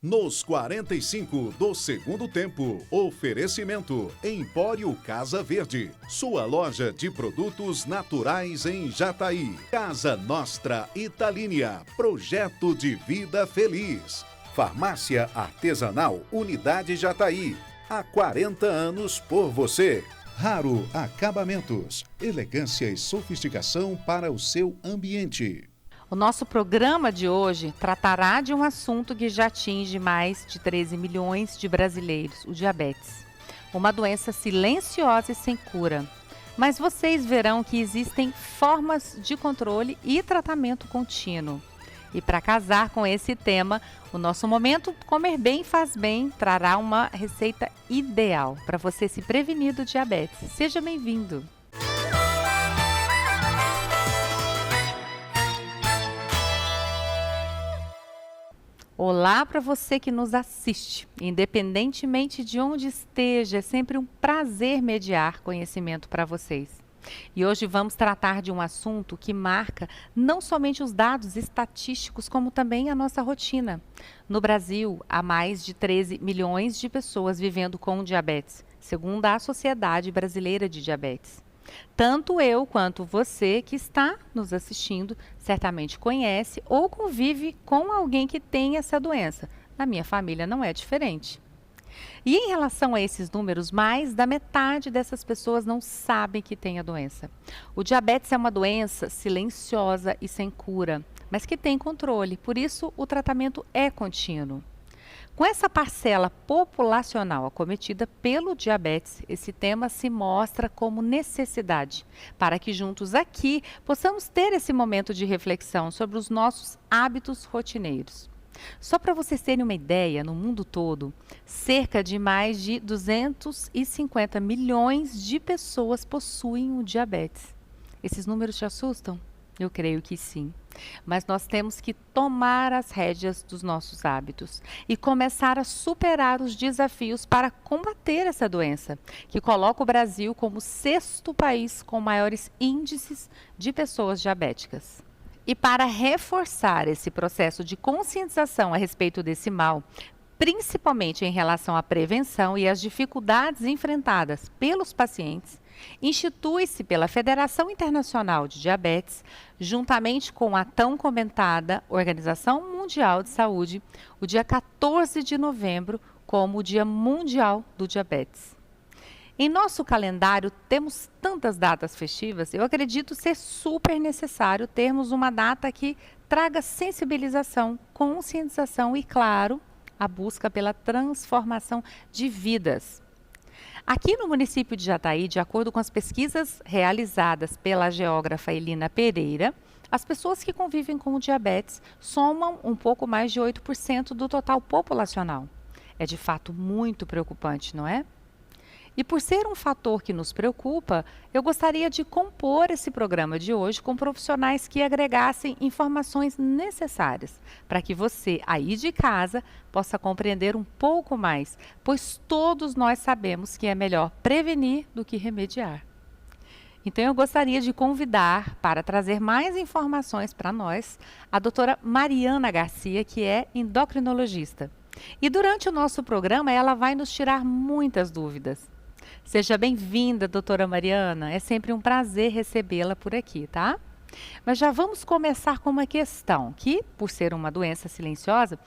Nos 45 do segundo tempo, oferecimento Empório Casa Verde, sua loja de produtos naturais em Jataí. Casa Nostra Italínia, projeto de vida feliz. Farmácia Artesanal Unidade Jataí, há 40 anos por você. Raro Acabamentos, elegância e sofisticação para o seu ambiente. O nosso programa de hoje tratará de um assunto que já atinge mais de 13 milhões de brasileiros, o diabetes. Uma doença silenciosa e sem cura. Mas vocês verão que existem formas de controle e tratamento contínuo. E para casar com esse tema, o nosso momento Comer Bem Faz Bem trará uma receita ideal para você se prevenir do diabetes. Seja bem-vindo! Olá para você que nos assiste. Independentemente de onde esteja, é sempre um prazer mediar conhecimento para vocês. E hoje vamos tratar de um assunto que marca não somente os dados estatísticos, como também a nossa rotina. No Brasil, há mais de 13 milhões de pessoas vivendo com diabetes, segundo a Sociedade Brasileira de Diabetes. Tanto eu quanto você que está nos assistindo certamente conhece ou convive com alguém que tem essa doença. Na minha família não é diferente. E em relação a esses números, mais da metade dessas pessoas não sabem que tem a doença. O diabetes é uma doença silenciosa e sem cura, mas que tem controle, por isso o tratamento é contínuo. Com essa parcela populacional acometida pelo diabetes, esse tema se mostra como necessidade, para que juntos aqui possamos ter esse momento de reflexão sobre os nossos hábitos rotineiros. Só para vocês terem uma ideia, no mundo todo, cerca de mais de 250 milhões de pessoas possuem o diabetes. Esses números te assustam? Eu creio que sim. Mas nós temos que tomar as rédeas dos nossos hábitos e começar a superar os desafios para combater essa doença, que coloca o Brasil como o 6º país com maiores índices de pessoas diabéticas. E para reforçar esse processo de conscientização a respeito desse mal, principalmente em relação à prevenção e às dificuldades enfrentadas pelos pacientes, institui-se pela Federação Internacional de Diabetes, juntamente com a tão comentada Organização Mundial de Saúde, o dia 14 de novembro como o Dia Mundial do Diabetes. Em nosso calendário temos tantas datas festivas, eu acredito ser super necessário termos uma data que traga sensibilização, conscientização e, claro, a busca pela transformação de vidas. Aqui no município de Jataí, de acordo com as pesquisas realizadas pela geógrafa Elina Pereira, as pessoas que convivem com o diabetes somam um pouco mais de 8% do total populacional. É de fato muito preocupante, não é? E por ser um fator que nos preocupa, eu gostaria de compor esse programa de hoje com profissionais que agregassem informações necessárias para que você, aí de casa, possa compreender um pouco mais, pois todos nós sabemos que é melhor prevenir do que remediar. Então eu gostaria de convidar para trazer mais informações para nós a doutora Mariana Garcia, que é endocrinologista. E durante o nosso programa ela vai nos tirar muitas dúvidas. Seja bem-vinda, doutora Mariana. É sempre um prazer recebê-la por aqui, tá? Mas já vamos começar com uma questão que, por ser uma doença silenciosa,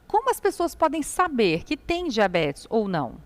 como as pessoas podem saber que tem diabetes ou não?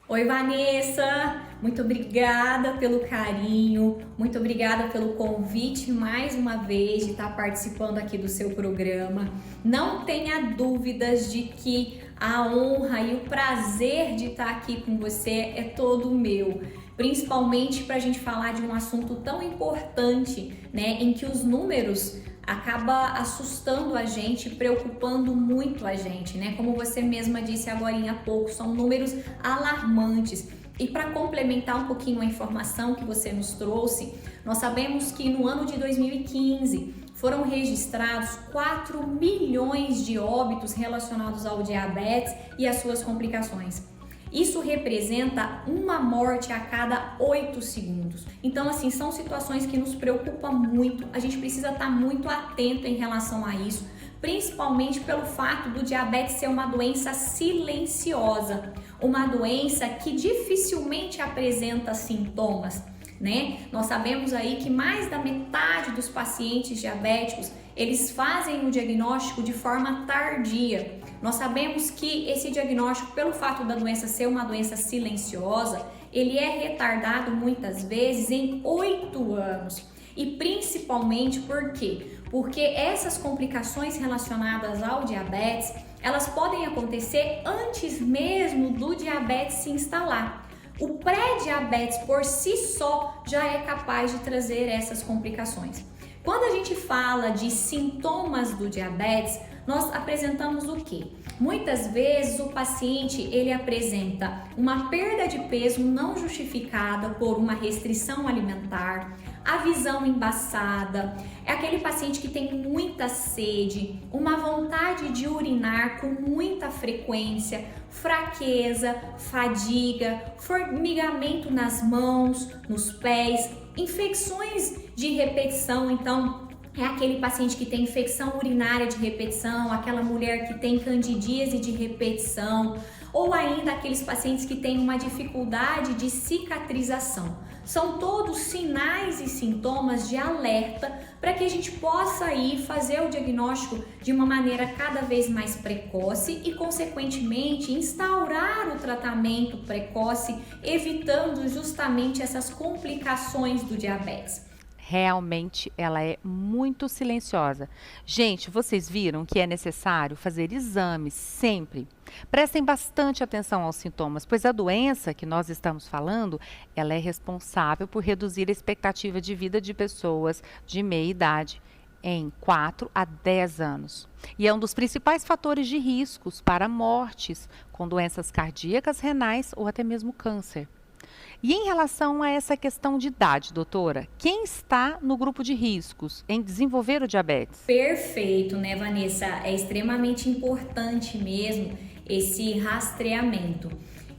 Oi, Vanessa, muito obrigada pelo carinho, muito obrigada pelo convite mais uma vez de estar participando aqui do seu programa. Não tenha dúvidas de que a honra e o prazer de estar aqui com você é todo meu, principalmente para a gente falar de um assunto tão importante, né, em que os números acaba assustando a gente, preocupando muito a gente, né? Como você mesma disse agora há pouco, são números alarmantes. E para complementar um pouquinho a informação que você nos trouxe, nós sabemos que no ano de 2015 foram registrados 4 milhões de óbitos relacionados ao diabetes e às suas complicações. Isso representa uma morte a cada 8 segundos. Então, assim, são situações que nos preocupam muito. A gente precisa estar muito atento em relação a isso, principalmente pelo fato do diabetes ser uma doença silenciosa, uma doença que dificilmente apresenta sintomas, né? Nós sabemos aí que mais da metade dos pacientes diabéticos, eles fazem o diagnóstico de forma tardia. Nós sabemos que esse diagnóstico, pelo fato da doença ser uma doença silenciosa, ele é retardado muitas vezes em 8 anos. E principalmente por quê? Porque essas complicações relacionadas ao diabetes, elas podem acontecer antes mesmo do diabetes se instalar. O pré-diabetes por si só já é capaz de trazer essas complicações. Quando a gente fala de sintomas do diabetes, nós apresentamos o quê? Muitas vezes o paciente ele apresenta uma perda de peso não justificada por uma restrição alimentar, a visão embaçada, é aquele paciente que tem muita sede, uma vontade de urinar com muita frequência, fraqueza, fadiga, formigamento nas mãos, nos pés, infecções de repetição. Então, é aquele paciente que tem infecção urinária de repetição, aquela mulher que tem candidíase de repetição, ou ainda aqueles pacientes que têm uma dificuldade de cicatrização. São todos sinais e sintomas de alerta para que a gente possa aí fazer o diagnóstico de uma maneira cada vez mais precoce e, consequentemente, instaurar o tratamento precoce, evitando justamente essas complicações do diabetes. Realmente ela é muito silenciosa. Gente, vocês viram que é necessário fazer exames sempre. Prestem bastante atenção aos sintomas, pois a doença que nós estamos falando, ela é responsável por reduzir a expectativa de vida de pessoas de meia idade em 4 a 10 anos. E é um dos principais fatores de riscos para mortes com doenças cardíacas, renais ou até mesmo câncer. E em relação a essa questão de idade, doutora, quem está no grupo de riscos em desenvolver o diabetes? Perfeito, né, Vanessa? É extremamente importante mesmo esse rastreamento.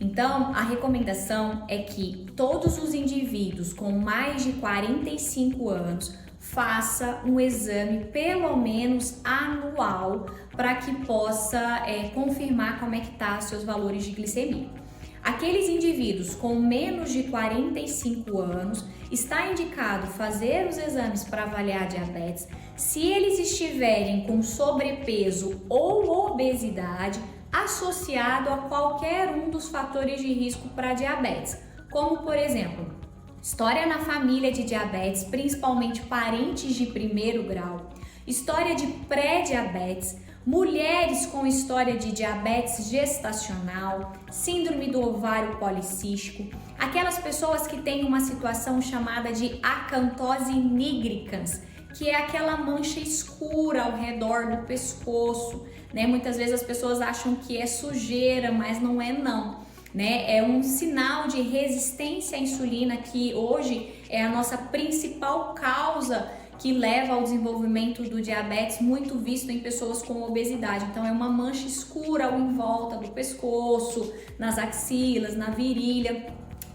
Então, a recomendação é que todos os indivíduos com mais de 45 anos faça um exame pelo menos anual para que possa confirmar como é que tá seus valores de glicemia. Aqueles indivíduos com menos de 45 anos, está indicado fazer os exames para avaliar diabetes. Se eles estiverem com sobrepeso ou obesidade associado a qualquer um dos fatores de risco para diabetes, como por exemplo, história na família de diabetes, principalmente parentes de primeiro grau, história de pré-diabetes, mulheres com história de diabetes gestacional, síndrome do ovário policístico, aquelas pessoas que têm uma situação chamada de acantose nigricans, que é aquela mancha escura ao redor do pescoço, né? Muitas vezes as pessoas acham que é sujeira, mas não é não, né? É um sinal de resistência à insulina que hoje é a nossa principal causa que leva ao desenvolvimento do diabetes, muito visto em pessoas com obesidade. Então é uma mancha escura em volta do pescoço, nas axilas, na virilha.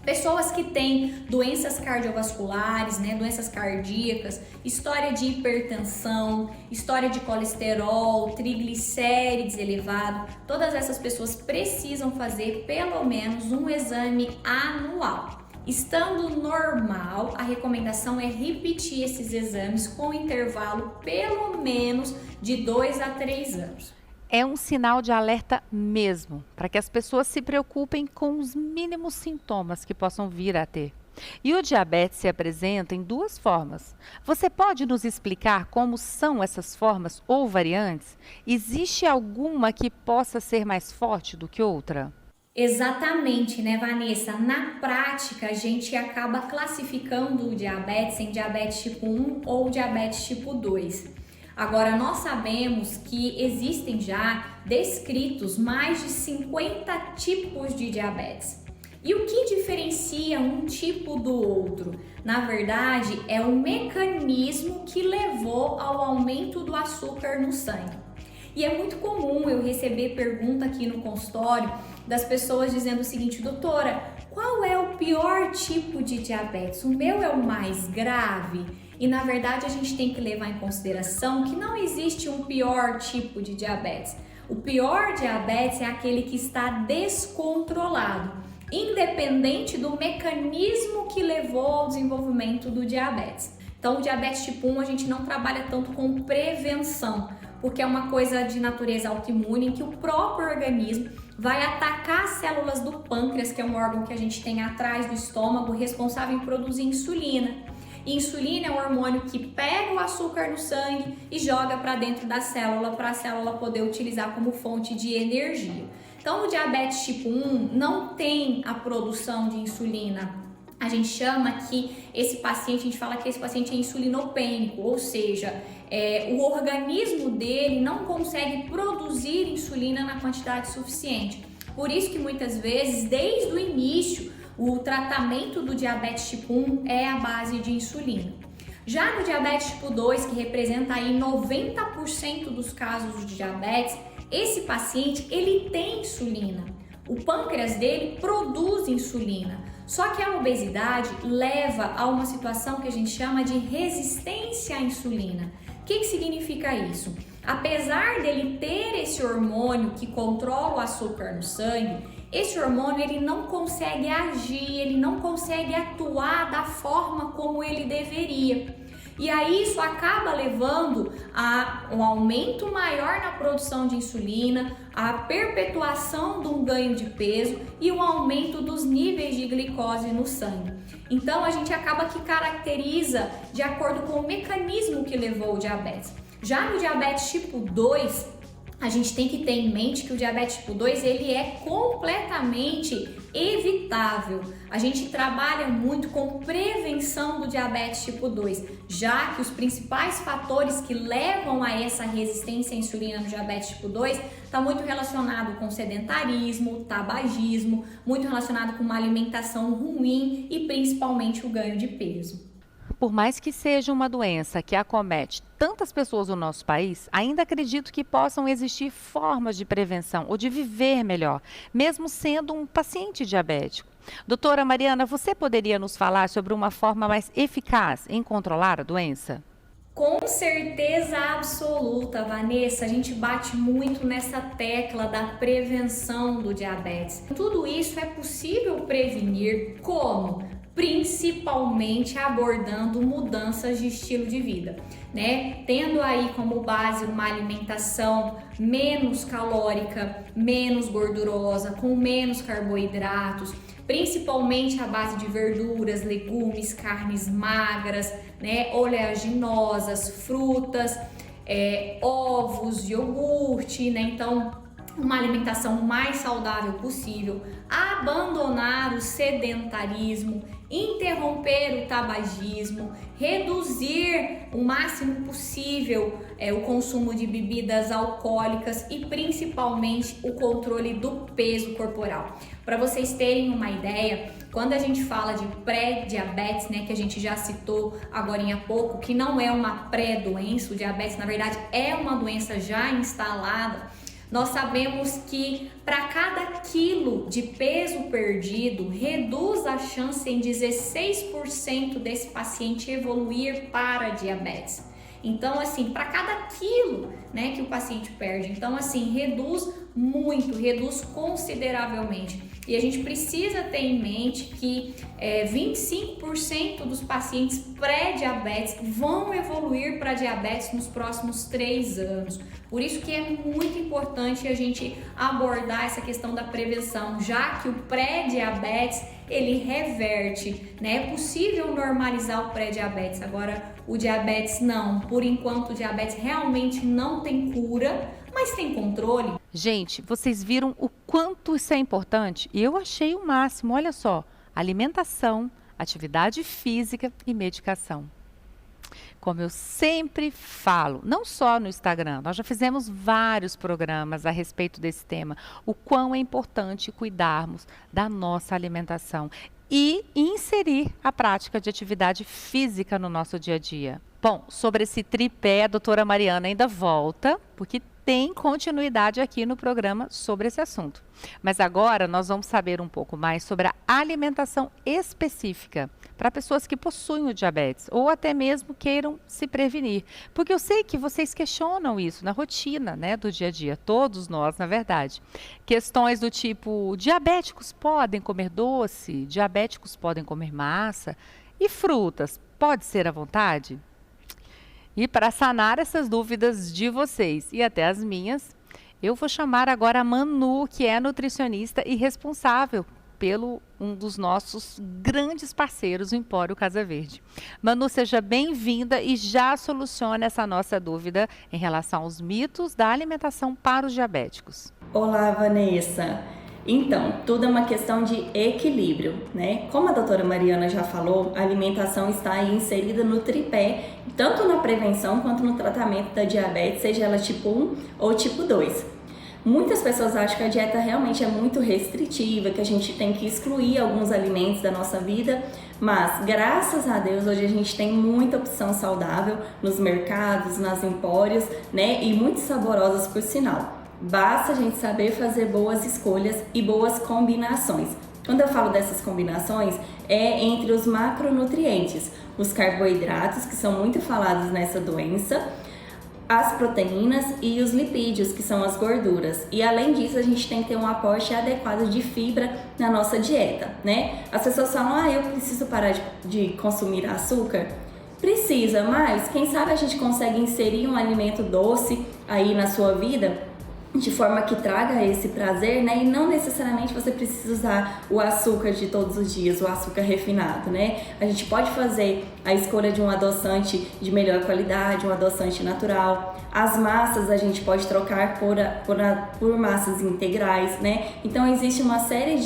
Pessoas que têm doenças cardiovasculares, né, doenças cardíacas, história de hipertensão, história de colesterol, triglicérides elevado, todas essas pessoas precisam fazer pelo menos um exame anual. Estando normal, a recomendação é repetir esses exames com intervalo pelo menos de 2 a 3 anos. É um sinal de alerta mesmo, para que as pessoas se preocupem com os mínimos sintomas que possam vir a ter. E o diabetes se apresenta em 2 formas. Você pode nos explicar como são essas formas ou variantes? Existe alguma que possa ser mais forte do que outra? Exatamente, né, Vanessa? Na prática, a gente acaba classificando o diabetes em diabetes tipo 1 ou diabetes tipo 2. Agora, nós sabemos que existem já descritos mais de 50 tipos de diabetes. E o que diferencia um tipo do outro? Na verdade, é o mecanismo que levou ao aumento do açúcar no sangue. E é muito comum eu receber pergunta aqui no consultório das pessoas dizendo o seguinte: doutora, qual é o pior tipo de diabetes? O meu é o mais grave? E na verdade a gente tem que levar em consideração que não existe um pior tipo de diabetes. O pior diabetes é aquele que está descontrolado, independente do mecanismo que levou ao desenvolvimento do diabetes. Então, o diabetes tipo 1 a gente não trabalha tanto com prevenção, porque é uma coisa de natureza autoimune em que o próprio organismo vai atacar as células do pâncreas, que é um órgão que a gente tem atrás do estômago, responsável em produzir insulina. E insulina é um hormônio que pega o açúcar no sangue e joga para dentro da célula, para a célula poder utilizar como fonte de energia. Então, o diabetes tipo 1 não tem a produção de insulina. A gente chama que esse paciente, a gente fala que esse paciente é insulinopênico, ou seja, o organismo dele não consegue produzir insulina na quantidade suficiente. Por isso que muitas vezes, desde o início, o tratamento do diabetes tipo 1 é a base de insulina. Já no diabetes tipo 2, que representa aí 90% dos casos de diabetes, esse paciente ele tem insulina. O pâncreas dele produz insulina. Só que a obesidade leva a uma situação que a gente chama de resistência à insulina. O que significa isso? Apesar dele ter esse hormônio que controla o açúcar no sangue, esse hormônio ele não consegue agir, ele não consegue atuar da forma como ele deveria. E aí isso acaba levando a um aumento maior na produção de insulina, a perpetuação de um ganho de peso e um aumento dos níveis de glicose no sangue. Então a gente acaba que caracteriza de acordo com o mecanismo que levou o diabetes. Já no diabetes tipo 2, a gente tem que ter em mente que o diabetes tipo 2 ele é completamente evitável. A gente trabalha muito com prevenção do diabetes tipo 2, já que os principais fatores que levam a essa resistência à insulina no diabetes tipo 2 está muito relacionado com sedentarismo, tabagismo, muito relacionado com uma alimentação ruim e principalmente o ganho de peso. Por mais que seja uma doença que acomete tantas pessoas no nosso país, ainda acredito que possam existir formas de prevenção ou de viver melhor, mesmo sendo um paciente diabético. Doutora Mariana, você poderia nos falar sobre uma forma mais eficaz em controlar a doença? Com certeza absoluta, Vanessa, a gente bate muito nessa tecla da prevenção do diabetes. Tudo isso é possível prevenir como? Principalmente abordando mudanças de estilo de vida, né? Tendo aí como base uma alimentação menos calórica, menos gordurosa, com menos carboidratos, principalmente à base de verduras, legumes, carnes magras, né? Oleaginosas, frutas, ovos, iogurte, né? Então, uma alimentação mais saudável possível, abandonar o sedentarismo, interromper o tabagismo, reduzir o máximo possível o consumo de bebidas alcoólicas e principalmente o controle do peso corporal. Para vocês terem uma ideia, quando a gente fala de pré-diabetes, né, que a gente já citou agora há pouco, que não é uma pré-doença, o diabetes na verdade é uma doença já instalada, nós sabemos que para cada quilo de peso perdido, reduz a chance em 16% desse paciente evoluir para diabetes. Então, assim, para cada quilo, né, que o paciente perde, então, assim, reduz muito, reduz consideravelmente. E a gente precisa ter em mente que 25% dos pacientes pré-diabetes vão evoluir para diabetes nos próximos 3 anos. Por isso que é muito importante a gente abordar essa questão da prevenção, já que o pré-diabetes, ele reverte, né? É possível normalizar o pré-diabetes, agora o diabetes não. Por enquanto o diabetes realmente não tem cura, mas tem controle. Gente, vocês viram o quanto isso é importante? E eu achei o máximo, olha só, alimentação, atividade física e medicação. Como eu sempre falo, não só no Instagram, nós já fizemos vários programas a respeito desse tema, o quão é importante cuidarmos da nossa alimentação e inserir a prática de atividade física no nosso dia a dia. Bom, sobre esse tripé, a doutora Mariana ainda volta, porque tem continuidade aqui no programa sobre esse assunto. Mas agora nós vamos saber um pouco mais sobre a alimentação específica para pessoas que possuem o diabetes ou até mesmo queiram se prevenir. Porque eu sei que vocês questionam isso na rotina, né, do dia a dia, todos nós, na verdade. Questões do tipo, diabéticos podem comer doce? Diabéticos podem comer massa? E frutas, pode ser à vontade? E para sanar essas dúvidas de vocês e até as minhas, eu vou chamar agora a Manu, que é nutricionista e responsável pelo um dos nossos grandes parceiros, o Empório Casa Verde. Manu, seja bem-vinda e já solucione essa nossa dúvida em relação aos mitos da alimentação para os diabéticos. Olá, Vanessa. Então, tudo é uma questão de equilíbrio, né? Como a doutora Mariana já falou, a alimentação está aí inserida no tripé, tanto na prevenção quanto no tratamento da diabetes, seja ela tipo 1 ou tipo 2. Muitas pessoas acham que a dieta realmente é muito restritiva, que a gente tem que excluir alguns alimentos da nossa vida, mas graças a Deus hoje a gente tem muita opção saudável nos mercados, nas empórios, né? E muito saborosas por sinal. Basta a gente saber fazer boas escolhas e boas combinações. Quando eu falo dessas combinações, é entre os macronutrientes, os carboidratos, que são muito falados nessa doença, as proteínas e os lipídios, que são as gorduras. E além disso, a gente tem que ter um aporte adequado de fibra na nossa dieta, né? As pessoas falam, eu preciso parar de consumir açúcar. Precisa, mas quem sabe a gente consegue inserir um alimento doce aí na sua vida, de forma que traga esse prazer, né? E não necessariamente você precisa usar o açúcar de todos os dias, o açúcar refinado, né? A gente pode fazer a escolha de um adoçante de melhor qualidade, um adoçante natural. As massas a gente pode trocar por massas integrais, né? Então existe uma série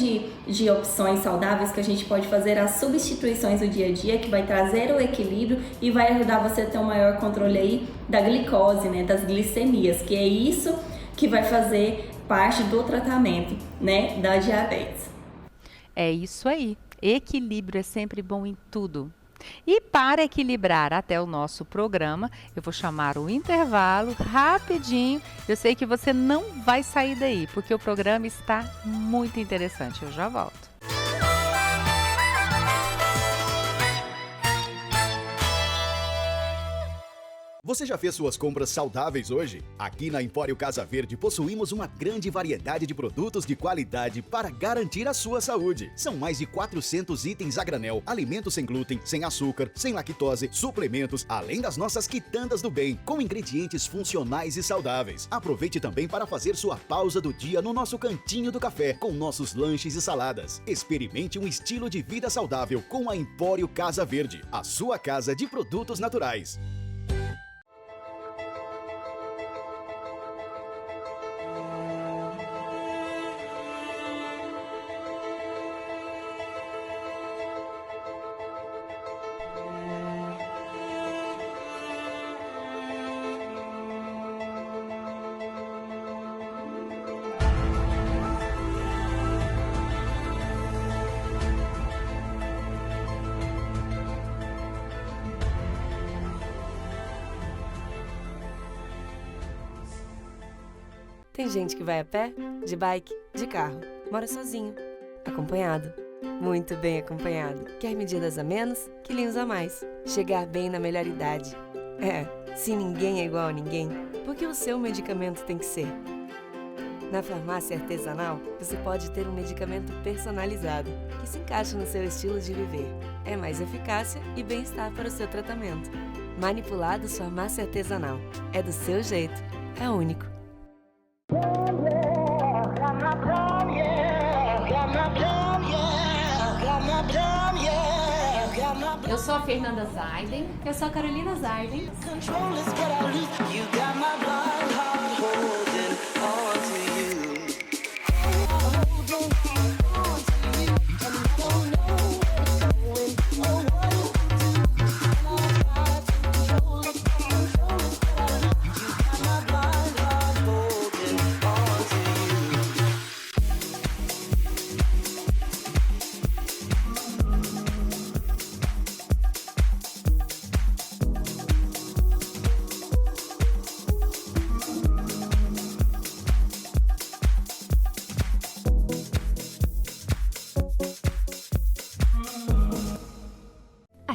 de opções saudáveis que a gente pode fazer as substituições do dia a dia, que vai trazer o equilíbrio e vai ajudar você a ter um maior controle aí da glicose, né? Das glicemias, que é isso que vai fazer parte do tratamento, né, da diabetes. É isso aí. Equilíbrio é sempre bom em tudo. E para equilibrar até o nosso programa, eu vou chamar o intervalo rapidinho. Eu sei que você não vai sair daí, porque o programa está muito interessante. Eu já volto. Você já fez suas compras saudáveis hoje? Aqui na Empório Casa Verde possuímos uma grande variedade de produtos de qualidade para garantir a sua saúde. São mais de 400 itens a granel, alimentos sem glúten, sem açúcar, sem lactose, suplementos, além das nossas quitandas do bem, com ingredientes funcionais e saudáveis. Aproveite também para fazer sua pausa do dia no nosso cantinho do café, com nossos lanches e saladas. Experimente um estilo de vida saudável com a Empório Casa Verde, a sua casa de produtos naturais. Tem gente que vai a pé, de bike, de carro, mora sozinho, acompanhado, muito bem acompanhado. Quer medidas a menos, quilinhos a mais, chegar bem na melhor idade. Se ninguém é igual a ninguém, por que o seu medicamento tem que ser? Na farmácia artesanal, você pode ter um medicamento personalizado, que se encaixa no seu estilo de viver. É mais eficácia e bem-estar para o seu tratamento. Manipulados Farmácia Artesanal. É do seu jeito, é único. Eu sou a Fernanda Zaiden. Eu sou a Carolina Zaiden.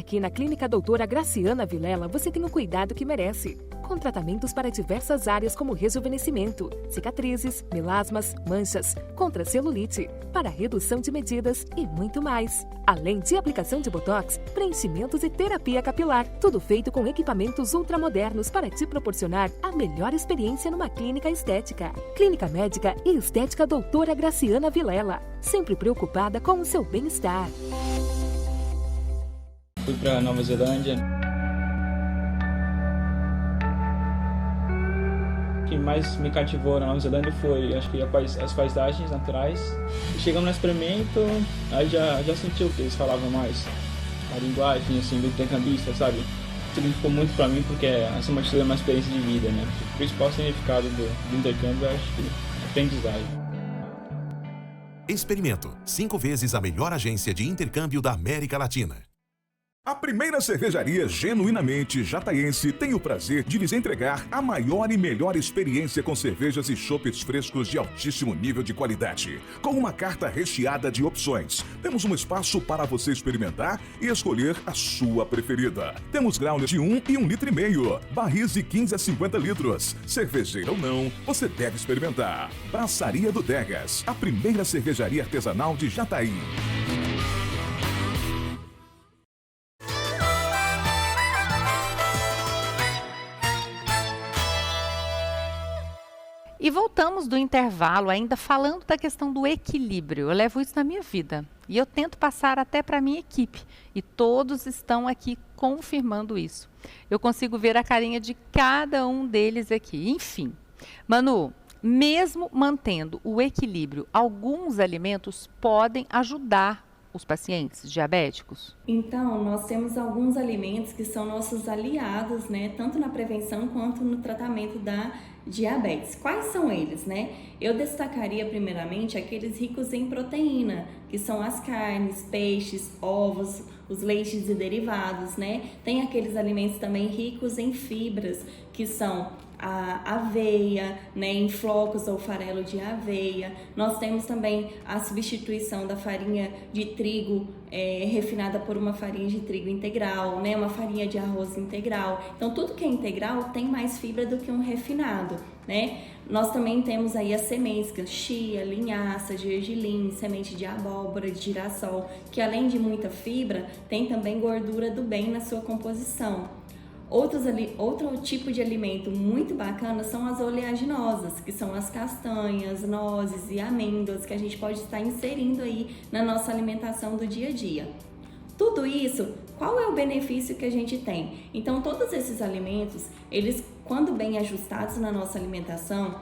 Aqui na Clínica Doutora Graciana Vilela, você tem o cuidado que merece. Com tratamentos para diversas áreas como rejuvenescimento, cicatrizes, melasmas, manchas, contra celulite, para redução de medidas e muito mais. Além de aplicação de botox, preenchimentos e terapia capilar. Tudo feito com equipamentos ultramodernos para te proporcionar a melhor experiência numa clínica estética. Clínica Médica e Estética Doutora Graciana Vilela. Sempre preocupada com o seu bem-estar. Fui para Nova Zelândia. O que mais me cativou na Nova Zelândia foi, acho que as paisagens naturais. E chegamos no experimento, aí já senti o que eles falavam mais. A linguagem, assim, do intercambista, sabe? Significou muito para mim porque, acima de tudo, é uma experiência de vida, né? O principal significado do intercâmbio é, acho que, aprendizagem. Experimento. 5 vezes a melhor agência de intercâmbio da América Latina. A primeira cervejaria genuinamente jataiense tem o prazer de lhes entregar a maior e melhor experiência com cervejas e chopes frescos de altíssimo nível de qualidade. Com uma carta recheada de opções, temos um espaço para você experimentar e escolher a sua preferida. Temos growlers de 1 e 1,5 litros, barris de 15 a 50 litros. Cervejeira ou não, você deve experimentar. Braçaria do Degas, a primeira cervejaria artesanal de Jataí. E voltamos do intervalo ainda falando da questão do equilíbrio. Eu levo isso na minha vida e eu tento passar até para a minha equipe. E todos estão aqui confirmando isso. Eu consigo ver a carinha de cada um deles aqui. Enfim, Manu, mesmo mantendo o equilíbrio, alguns alimentos podem ajudar os pacientes diabéticos? Então, nós temos alguns alimentos que são nossos aliados, né? Tanto na prevenção quanto no tratamento da diabetes. Quais são eles, né? Eu destacaria primeiramente aqueles ricos em proteína, que são as carnes, peixes, ovos, os leites e derivados, né? Tem aqueles alimentos também ricos em fibras, que são a aveia, né, em flocos ou farelo de aveia. Nós temos também a substituição da farinha de trigo refinada por uma farinha de trigo integral, né, uma farinha de arroz integral. Então, tudo que é integral tem mais fibra do que um refinado, né? Nós também temos aí as sementes, que é chia, linhaça, gergelim, semente de abóbora, de girassol, que além de muita fibra, tem também gordura do bem na sua composição. Outro tipo de alimento muito bacana são as oleaginosas, que são as castanhas, nozes e amêndoas, que a gente pode estar inserindo aí na nossa alimentação do dia a dia. Tudo isso, qual é o benefício que a gente tem? Então, todos esses alimentos, eles, quando bem ajustados na nossa alimentação,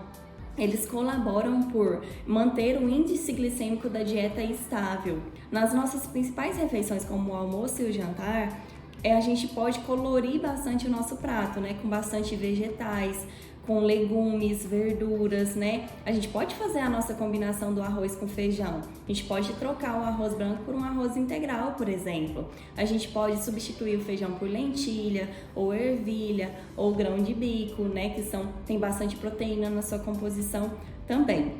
eles colaboram por manter o índice glicêmico da dieta estável. Nas nossas principais refeições, como o almoço e o jantar, a gente pode colorir bastante o nosso prato, né? Com bastante vegetais, com legumes, verduras, né? A gente pode fazer a nossa combinação do arroz com feijão. A gente pode trocar o arroz branco por um arroz integral, por exemplo. A gente pode substituir o feijão por lentilha, ou ervilha, ou grão de bico, né? Que tem bastante proteína na sua composição também.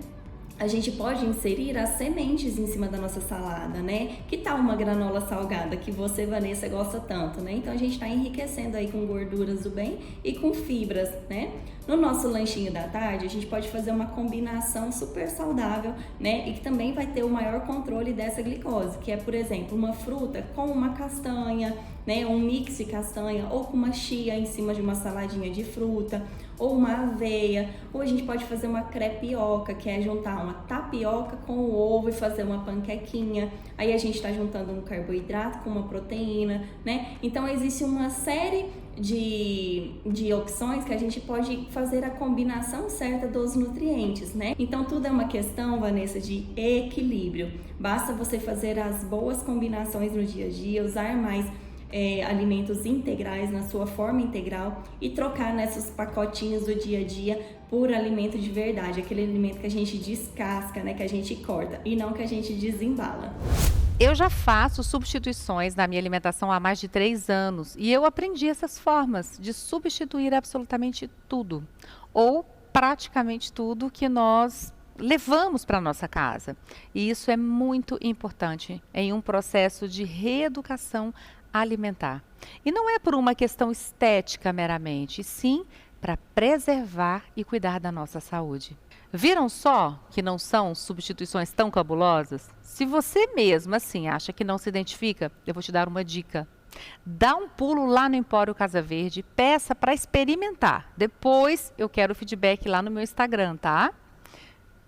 A gente pode inserir as sementes em cima da nossa salada, né? Que tal uma granola salgada que você, Vanessa, gosta tanto, né? Então a gente está enriquecendo aí com gorduras do bem e com fibras, né? No nosso lanchinho da tarde, a gente pode fazer uma combinação super saudável, né? E que também vai ter o maior controle dessa glicose, que é, por exemplo, uma fruta com uma castanha, né? Um mix de castanha ou com uma chia em cima de uma saladinha de fruta, ou uma aveia, ou a gente pode fazer uma crepioca, que é juntar uma tapioca com o ovo e fazer uma panquequinha. Aí a gente está juntando um carboidrato com uma proteína, né? Então existe uma série de opções que a gente pode fazer a combinação certa dos nutrientes, né? Então tudo é uma questão, Vanessa, de equilíbrio. Basta você fazer as boas combinações no dia a dia, usar mais alimentos integrais na sua forma integral e trocar nesses pacotinhos do dia a dia por alimento de verdade, aquele alimento que a gente descasca, né, que a gente corta e não que a gente desembala. Eu já faço substituições na minha alimentação há mais de 3 anos e eu aprendi essas formas de substituir absolutamente tudo ou praticamente tudo que nós levamos para a nossa casa. E isso é muito importante em um processo de reeducação alimentar. E não é por uma questão estética meramente, e sim para preservar e cuidar da nossa saúde. Viram só que não são substituições tão cabulosas? Se você mesmo assim acha que não se identifica, eu vou te dar uma dica. Dá um pulo lá no Empório Casa Verde, peça para experimentar. Depois eu quero o feedback lá no meu Instagram, tá?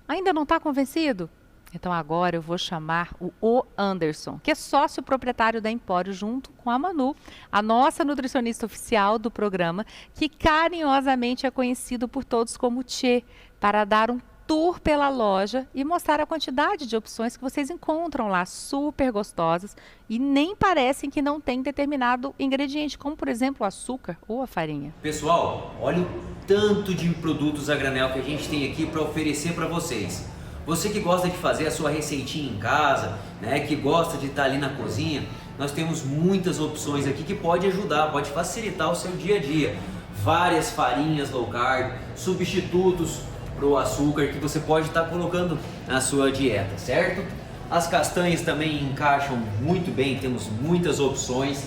Ainda não está convencido? Então agora eu vou chamar o Anderson, que é sócio proprietário da Empório, junto com a Manu, a nossa nutricionista oficial do programa, que carinhosamente é conhecido por todos como Tchê, para dar um tour pela loja e mostrar a quantidade de opções que vocês encontram lá, super gostosas, e nem parecem que não tem determinado ingrediente, como por exemplo o açúcar ou a farinha. Pessoal, olha o tanto de produtos a granel que a gente tem aqui para oferecer para vocês. Você que gosta de fazer a sua receitinha em casa, né, que gosta de estar ali na cozinha, nós temos muitas opções aqui que pode ajudar, pode facilitar o seu dia a dia. Várias farinhas low carb, substitutos para o açúcar que você pode estar colocando na sua dieta, certo? As castanhas também encaixam muito bem, temos muitas opções.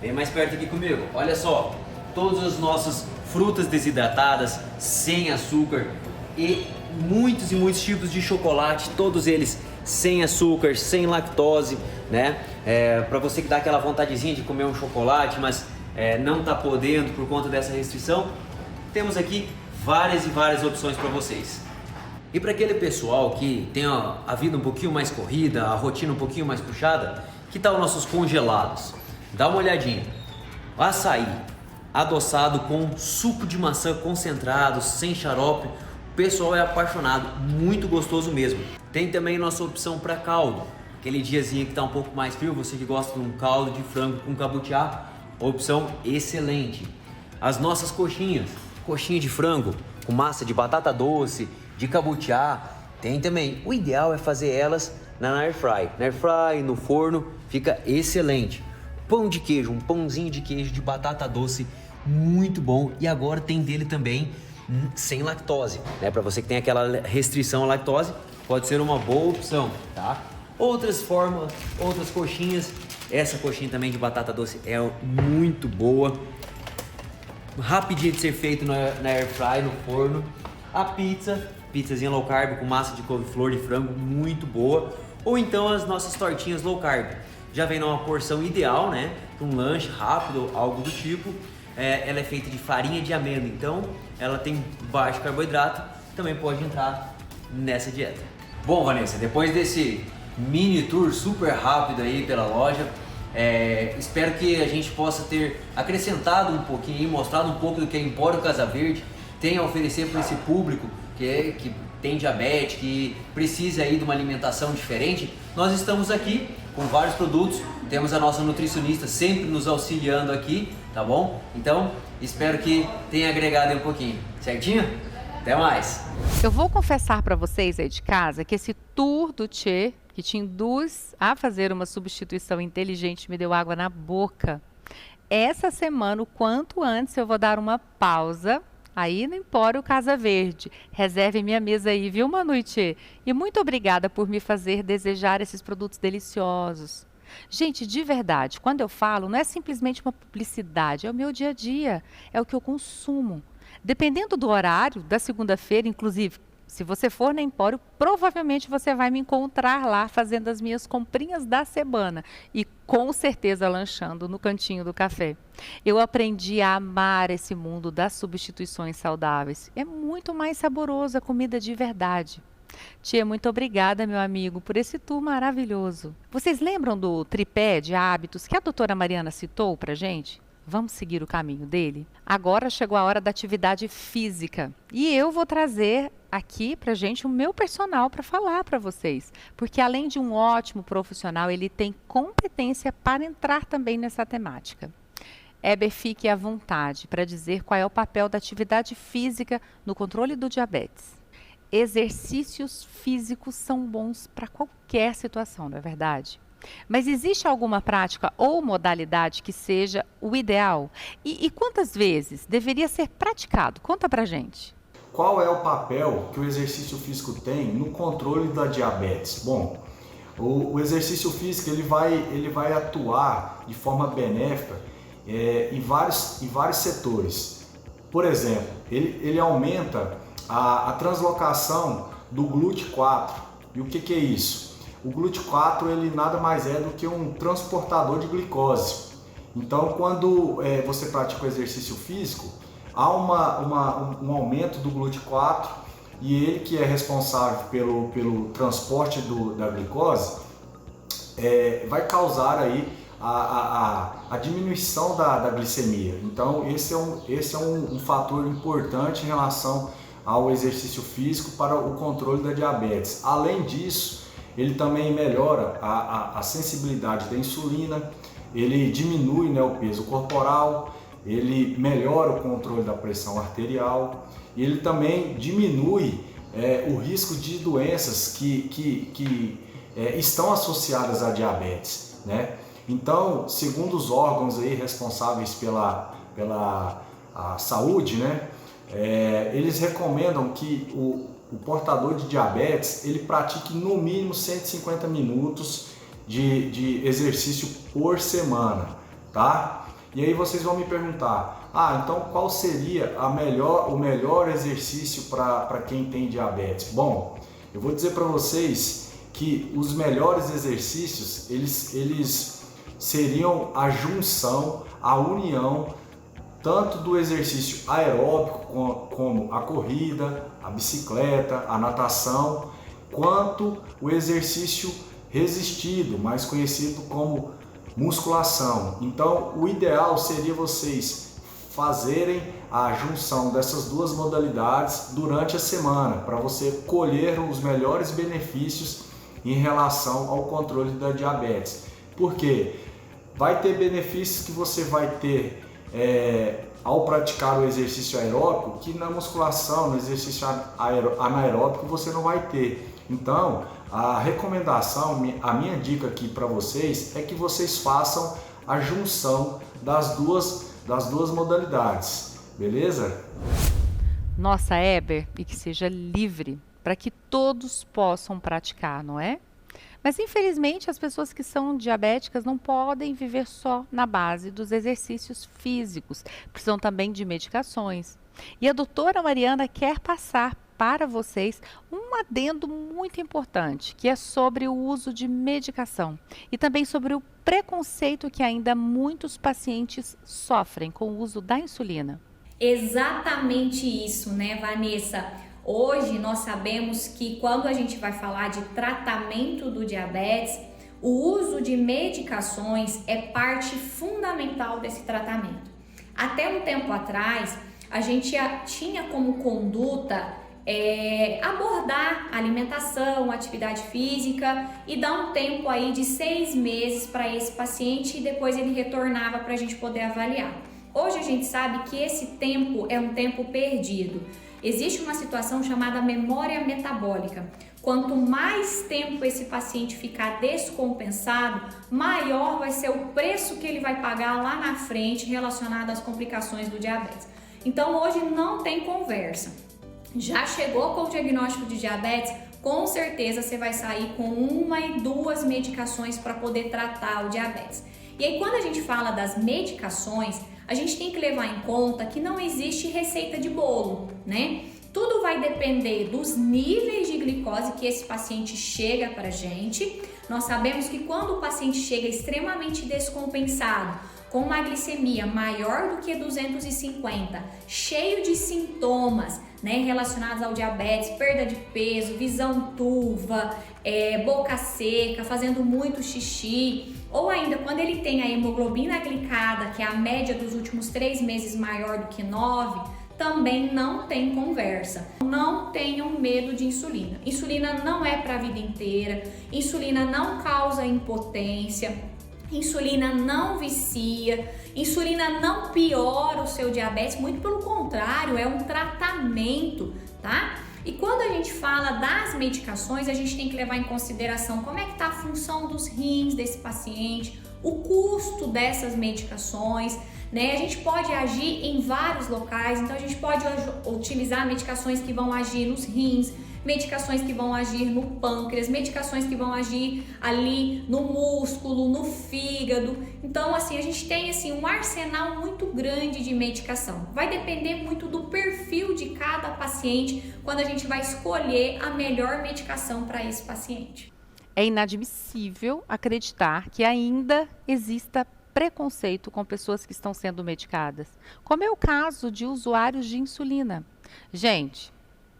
Vem mais perto aqui comigo, olha só, todas as nossas frutas desidratadas, sem açúcar, e muitos tipos de chocolate, todos eles sem açúcar, sem lactose, né? Para você que dá aquela vontadezinha de comer um chocolate, mas não está podendo por conta dessa restrição, temos aqui várias e várias opções para vocês. E para aquele pessoal que tem a vida um pouquinho mais corrida, a rotina um pouquinho mais puxada, que tal nossos congelados? Dá uma olhadinha. Açaí adoçado com suco de maçã concentrado, sem xarope. O pessoal é apaixonado, muito gostoso mesmo. Tem também nossa opção para caldo. Aquele diazinho que está um pouco mais frio, você que gosta de um caldo de frango com cabutiá, opção excelente. As nossas coxinhas, coxinha de frango com massa de batata doce, de cabutiá, tem também. O ideal é fazer elas na air fry. Na air fry, no forno, fica excelente. Pão de queijo, um pãozinho de queijo de batata doce, muito bom. E agora tem dele também sem lactose, né? Para você que tem aquela restrição à lactose, pode ser uma boa opção, tá? Outras formas, outras coxinhas. Essa coxinha também de batata doce é muito boa. Rapidinho de ser feito na air fry, no forno. A pizzazinha low carb com massa de couve-flor de frango, muito boa. Ou então as nossas tortinhas low carb. Já vem numa porção ideal, né? Um lanche rápido, algo do tipo. Ela é feita de farinha de amêndoa, então ela tem baixo carboidrato, também pode entrar nessa dieta. Bom, Vanessa, depois desse mini tour super rápido aí pela loja, espero que a gente possa ter acrescentado um pouquinho, mostrado um pouco do que a Empório Casa Verde tem a oferecer para esse público que tem diabetes, que precisa aí de uma alimentação diferente. Nós estamos aqui com vários produtos, temos a nossa nutricionista sempre nos auxiliando aqui, tá bom? Então, espero que tenha agregado aí um pouquinho, certinho? Até mais! Eu vou confessar para vocês aí de casa que esse tour do Tchê, que te induz a fazer uma substituição inteligente, me deu água na boca. Essa semana, o quanto antes, eu vou dar uma pausa aí no Empório Casa Verde. Reserve minha mesa aí, viu, Manu e Tchê? E muito obrigada por me fazer desejar esses produtos deliciosos. Gente, de verdade, quando eu falo, não é simplesmente uma publicidade, é o meu dia a dia, é o que eu consumo. Dependendo do horário, da segunda-feira, inclusive, se você for na Empório, provavelmente você vai me encontrar lá fazendo as minhas comprinhas da semana e com certeza lanchando no cantinho do café. Eu aprendi a amar esse mundo das substituições saudáveis. É muito mais saboroso a comida de verdade. Tia, muito obrigada, meu amigo, por esse tour maravilhoso. Vocês lembram do tripé de hábitos que a doutora Mariana citou pra gente? Vamos seguir o caminho dele? Agora chegou a hora da atividade física. E eu vou trazer aqui pra gente o meu personal para falar para vocês. Porque além de um ótimo profissional, ele tem competência para entrar também nessa temática. Heber, fique à vontade para dizer qual é o papel da atividade física no controle do diabetes. Exercícios físicos são bons para qualquer situação, não é verdade? Mas existe alguma prática ou modalidade que seja o ideal? E quantas vezes deveria ser praticado? Conta pra gente. Qual é o papel que o exercício físico tem no controle da diabetes? Bom, O exercício físico ele vai atuar de forma benéfica em vários setores. Por exemplo, ele aumenta a translocação do GLUT4. E o que é isso? O GLUT4 ele nada mais é do que um transportador de glicose. Então, quando você pratica o exercício físico, há um aumento do GLUT4 e ele que é responsável pelo transporte da glicose vai causar aí a diminuição da glicemia. Então, esse é um fator importante em relação ao exercício físico para o controle da diabetes. Além disso, ele também melhora a sensibilidade da insulina, ele diminui, né, o peso corporal, ele melhora o controle da pressão arterial e ele também diminui o risco de doenças que estão associadas à diabetes, né? Então, segundo os órgãos aí responsáveis pela saúde, né, eles recomendam que o portador de diabetes ele pratique no mínimo 150 minutos de exercício por semana, tá? E aí vocês vão me perguntar, então qual seria o melhor exercício para quem tem diabetes? Bom, eu vou dizer para vocês que os melhores exercícios eles seriam a junção, a união tanto do exercício aeróbico como a corrida, a bicicleta, a natação, quanto o exercício resistido, mais conhecido como musculação. Então, o ideal seria vocês fazerem a junção dessas duas modalidades durante a semana, para você colher os melhores benefícios em relação ao controle da diabetes. Por quê? Vai ter benefícios que você vai ter ao praticar o exercício aeróbico que na musculação, no exercício anaeróbico você não vai ter. Então, a recomendação, a minha dica aqui para vocês é que vocês façam a junção das duas modalidades, beleza? Nossa, Heber, e que seja livre para que todos possam praticar, não é? Mas infelizmente as pessoas que são diabéticas não podem viver só na base dos exercícios físicos, precisam também de medicações. E a doutora Mariana quer passar para vocês um adendo muito importante, que é sobre o uso de medicação e também sobre o preconceito que ainda muitos pacientes sofrem com o uso da insulina. Exatamente isso, né, Vanessa? Hoje nós sabemos que quando a gente vai falar de tratamento do diabetes, o uso de medicações é parte fundamental desse tratamento. Até um tempo atrás, a gente tinha como conduta abordar alimentação, atividade física e dar um tempo aí de 6 meses para esse paciente e depois ele retornava para a gente poder avaliar. Hoje a gente sabe que esse tempo é um tempo perdido. Existe uma situação chamada memória metabólica. Quanto mais tempo esse paciente ficar descompensado, maior vai ser o preço que ele vai pagar lá na frente relacionado às complicações do diabetes. Então hoje não tem conversa. Já chegou com o diagnóstico de diabetes, com certeza você vai sair com 1 e 2 medicações para poder tratar o diabetes. E aí quando a gente fala das medicações, a gente tem que levar em conta que não existe receita de bolo, né? Tudo vai depender dos níveis de glicose que esse paciente chega para a gente. Nós sabemos que quando o paciente chega extremamente descompensado, com uma glicemia maior do que 250, cheio de sintomas, né, relacionados ao diabetes, perda de peso, visão turva, boca seca, fazendo muito xixi, ou ainda quando ele tem a hemoglobina glicada, que é a média dos últimos 3 meses maior do que 9, também não tem conversa. Não tenham medo de insulina. Insulina não é para a vida inteira, insulina não causa impotência, insulina não vicia, insulina não piora o seu diabetes, muito pelo contrário, é um tratamento, tá? E quando a gente fala das medicações, a gente tem que levar em consideração como é que está a função dos rins desse paciente, o custo dessas medicações, né? A gente pode agir em vários locais, então a gente pode utilizar medicações que vão agir nos rins, medicações que vão agir no pâncreas, medicações que vão agir ali no músculo, no fígado. Então, assim, a gente tem assim um arsenal muito grande de medicação. Vai depender muito do perfil de cada paciente quando a gente vai escolher a melhor medicação para esse paciente. É inadmissível acreditar que ainda exista preconceito com pessoas que estão sendo medicadas, como é o caso de usuários de insulina. Gente,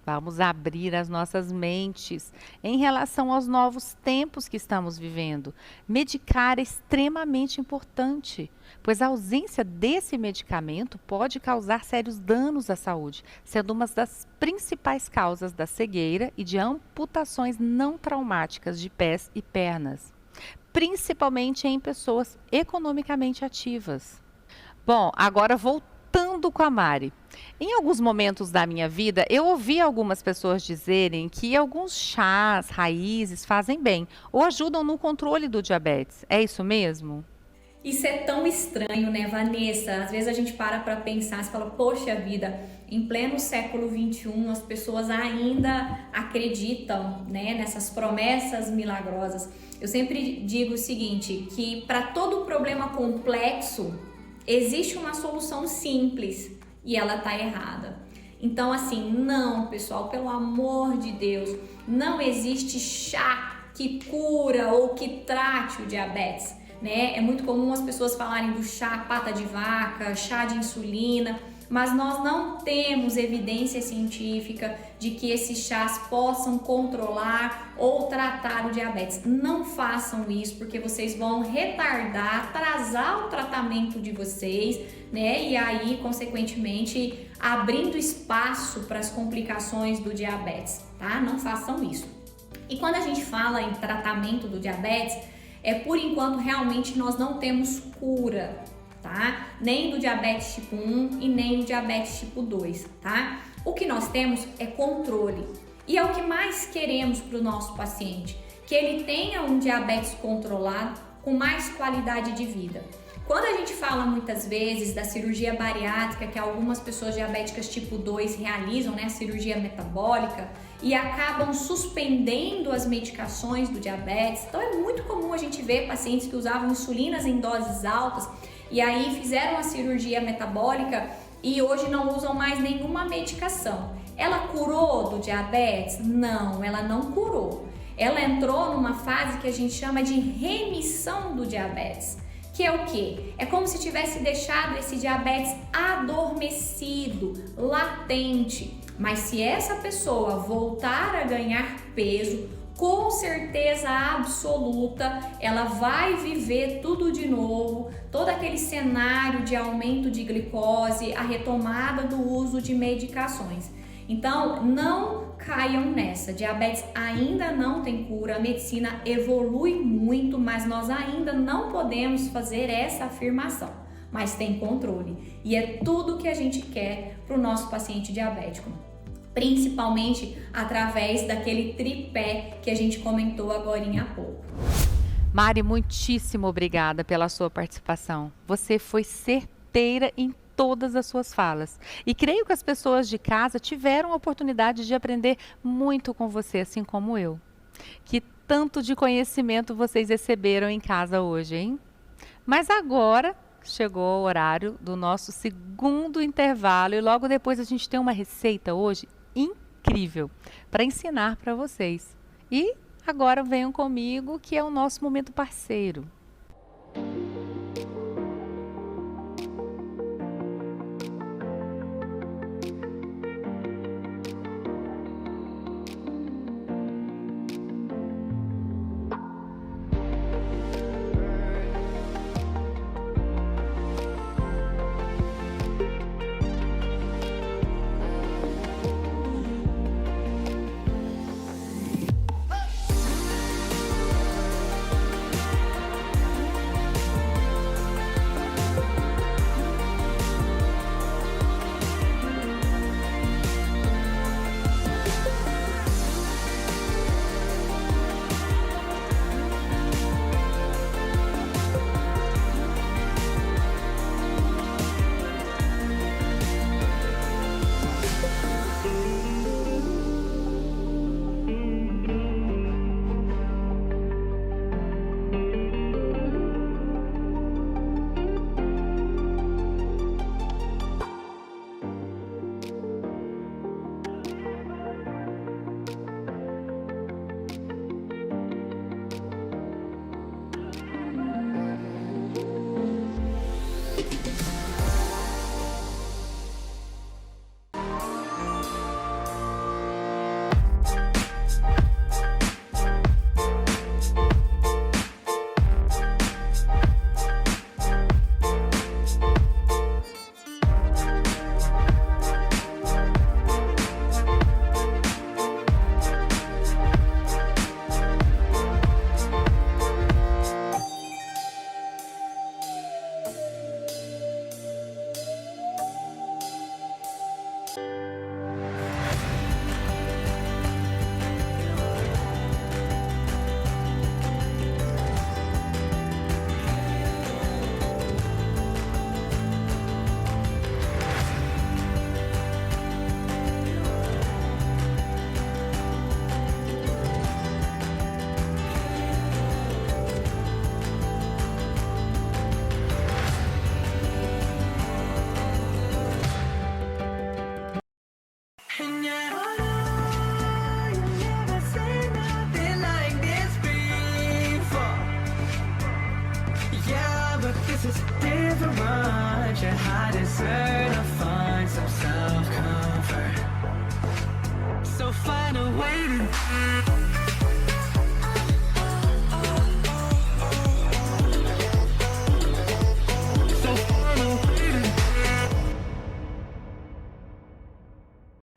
vamos abrir as nossas mentes em relação aos novos tempos que estamos vivendo. Medicar é extremamente importante, pois a ausência desse medicamento pode causar sérios danos à saúde, sendo uma das principais causas da cegueira e de amputações não traumáticas de pés e pernas, principalmente em pessoas economicamente ativas. Bom, agora voltando com a Mari. Em alguns momentos da minha vida, eu ouvi algumas pessoas dizerem que alguns chás, raízes fazem bem ou ajudam no controle do diabetes. É isso mesmo? Isso é tão estranho, né, Vanessa? Às vezes a gente para pensar e fala, poxa vida, em pleno século XXI as pessoas ainda acreditam, né, nessas promessas milagrosas. Eu sempre digo o seguinte, que para todo problema complexo existe uma solução simples e ela está errada. Então, assim, não, pessoal, pelo amor de Deus, não existe chá que cura ou que trate o diabetes, né? É muito comum as pessoas falarem do chá pata de vaca, chá de insulina, mas nós não temos evidência científica de que esses chás possam controlar ou tratar o diabetes. Não façam isso, porque vocês vão retardar, atrasar o tratamento de vocês, né? E aí, consequentemente, abrindo espaço para as complicações do diabetes, tá? Não façam isso. E quando a gente fala em tratamento do diabetes, por enquanto realmente nós não temos cura, tá? Nem do diabetes tipo 1 e nem do diabetes tipo 2, tá? O que nós temos é controle. E é o que mais queremos para o nosso paciente, que ele tenha um diabetes controlado com mais qualidade de vida. Quando a gente fala muitas vezes da cirurgia bariátrica, que algumas pessoas diabéticas tipo 2 realizam, né, a cirurgia metabólica, e acabam suspendendo as medicações do diabetes, então é muito comum a gente ver pacientes que usavam insulinas em doses altas e aí fizeram a cirurgia metabólica e hoje não usam mais nenhuma medicação. Ela curou do diabetes? Não, ela não curou. Ela entrou numa fase que a gente chama de remissão do diabetes. Que é o quê? É como se tivesse deixado esse diabetes adormecido, latente. Mas se essa pessoa voltar a ganhar peso, com certeza absoluta, ela vai viver tudo de novo, todo aquele cenário de aumento de glicose, a retomada do uso de medicações. Então, não caiam nessa. Diabetes ainda não tem cura, a medicina evolui muito, mas nós ainda não podemos fazer essa afirmação. Mas tem controle. E é tudo que a gente quer para o nosso paciente diabético. Principalmente através daquele tripé que a gente comentou agorinha há pouco. Mari, muitíssimo obrigada pela sua participação. Você foi certeira em todas as suas falas. E creio que as pessoas de casa tiveram a oportunidade de aprender muito com você, assim como eu. Que tanto de conhecimento vocês receberam em casa hoje, hein? Mas agora chegou o horário do nosso segundo intervalo e logo depois a gente tem uma receita hoje incrível para ensinar para vocês. E agora venham comigo, que é o nosso momento parceiro. much, and I deserve to find some self-comfort. So find a way to